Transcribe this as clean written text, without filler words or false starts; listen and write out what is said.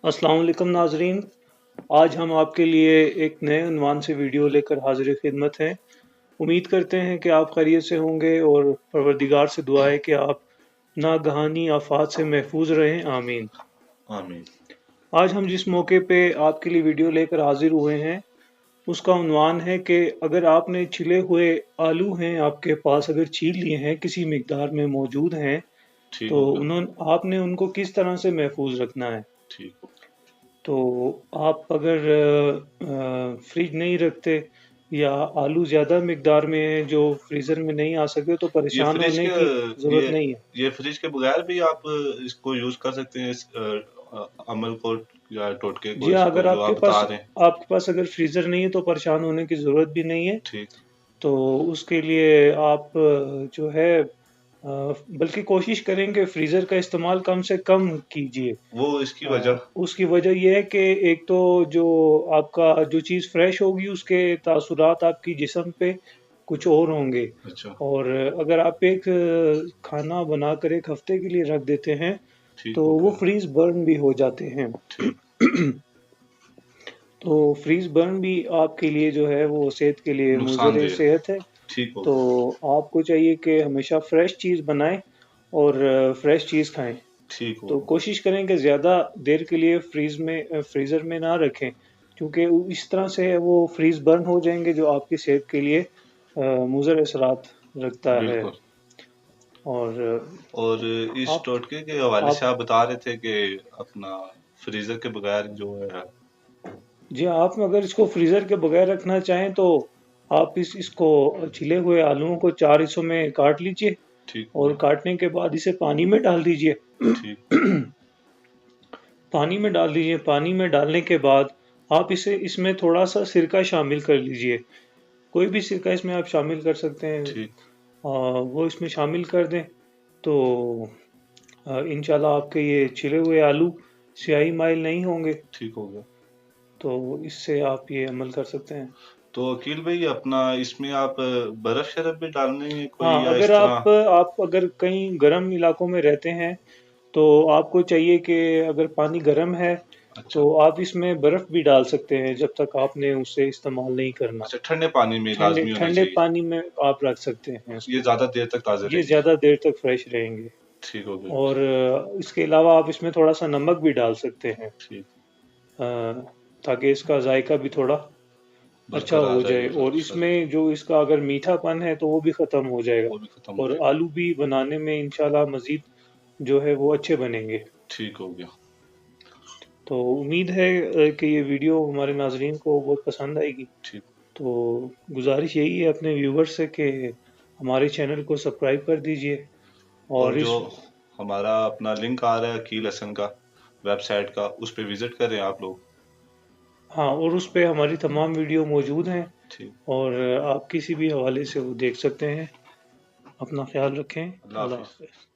अस्सलाम वालेकुम नाजरीन। आज हम आपके लिए एक नए उन्वान से वीडियो लेकर हाजिर खिदमत हैं। उम्मीद करते हैं कि आप खैरियत से होंगे और परवरदिगार से दुआ है कि आप नागहानी आफात से महफूज रहें, आमीन। आमीन। आज हम जिस मौके पे आपके लिए वीडियो लेकर हाजिर हुए हैं उसका उन्वान है कि अगर आपने छिले हुए आलू हैं आपके पास, अगर छील लिए हैं, किसी मिकदार में मौजूद हैं, ठीक तो हो गया। आपने उनको किस तरह से महफूज रखना है। ठीक हो। तो आप अगर फ्रिज नहीं रखते या आलू ज़्यादा मिकदार में है जो फ्रीज़र में नहीं आ सके तो ये परेशान फ्रिज होने के की ये ज़रूरत नहीं है। ये फ्रिज के बगैर भी आप इसको यूज कर सकते हैं, इस अमल को या टोटके को, जी हाँ, इसको अगर जो आप बता रहे हैं। आपके पास अगर फ्रीज़र नहीं है तो परेशान होने की ज़रूरत भी नहीं है। ठीक। तो उसके लिए आप जो है बल्कि कोशिश करें कि फ्रीज़र का इस्तेमाल कम से कम कीजिए। वो इसकी वजह। उसकी वजह यह है कि एक तो जो आपका जो चीज़ फ्रेश होगी उसके तासुरात आपकी जिस्म पे कुछ और होंगे। अच्छा। और अगर आप एक खाना बनाकर एक हफ्ते के लिए रख देते हैं ठीक तो हो वो गया। फ्रीज बर्न भी हो जाते हैं। ठीक। तो फ्रीज बर्न भी आपके लिए जो है वो सेहत के लिए मुज़र नुकसानदेह। सेहत है। ठीक हो तो गया। आपको चाहिए कि हमेशा फ्रेश चीज़ बनाएं और फ्रेश चीज़ खाएं। ठीक हो तो गया। कोशिश करें कि ज़्यादा देर के लिए फ्रीज़र में ना रखें, क्योंकि इस तरह से वो फ्रीज़ बर्न हो जाएंगे जो आपकी सेहत के लिए मुज़र असरात रखता है। बिल्कुल। और और इस आप टोटके के हवाले से आप आप बता रहे थे कि अपना फ्रीजर के बगैर जो है। जी हाँ, आप अगर इसको फ्रीज़र के बगैर रखना चाहें तो आप इसको छिले हुए आलूओं को 4 हिस्सों में काट लीजिए ठीक हो और गया। काटने के बाद इसे पानी में डाल दीजिए। ठीक। पानी में डाल दीजिए। पानी में डालने के बाद आप इसमें थोड़ा सा सिरका शामिल कर लीजिए। कोई भी सिरका इसमें आप शामिल कर सकते हैं। ठीक। वो इसमें शामिल कर दें तो इंशाल्लाह आपके ये छिले हुए आलू स्याही माइल नहीं होंगे। ठीक हो गया। तो इससे आप ये अमल कर सकते हैं। तो अकील भाई, अपना इसमें आप बर्फ शरफ भी डालने कोई, हाँ, या इस तरह? आप अगर कहीं गर्म इलाकों में रहते हैं तो आपको चाहिए कि अगर पानी गर्म है अच्छा। तो आप इसमें बर्फ भी डाल सकते हैं जब तक आपने उसे इस्तेमाल नहीं करना। अच्छा, ठंडे पानी में ठंडे लाजमी होना ठंडे चाहिए। पानी में आप रख सकते हैं ये इसको। ज्यादा देर तक ताज़ा ये रहेंगे। ज़्यादा देर तक फ्रेश रहेंगे। ठीक हो गया। और इसके अलावा आप इसमें थोड़ा सा नमक भी डाल सकते हैं, ठीक। अ, ताकि इसका जायका भी थोड़ा अच्छा बरकरार हो जाए। रहेगा और शरबत। इसमें जो इसका अगर मीठापन है तो वो भी ख़त्म हो जाएगा वो भी खत्म हो और जाएगा। आलू भी बनाने में इंशाल्लाह मज़ीद जो है वो अच्छे बनेंगे। ठीक हो गया। तो उम्मीद है कि ये वीडियो हमारे नाजरीन को बहुत पसंद आएगी। ठीक। तो गुजारिश यही है अपने व्यूवर्स से कि हमारे चैनल को सब्सक्राइब कर दीजिए। और और जो इस हमारा अपना लिंक आ रहा है अकील हसन का, वेबसाइट का, उस पे विजिट करें आप लोग। हाँ, और उस पे हमारी तमाम वीडियो मौजूद हैं ठीक। और आप किसी भी हवाले से वो देख सकते हैं। अपना ख्याल रखें। अल्लाह अल्लाह हाफिज। हाफ़िज़।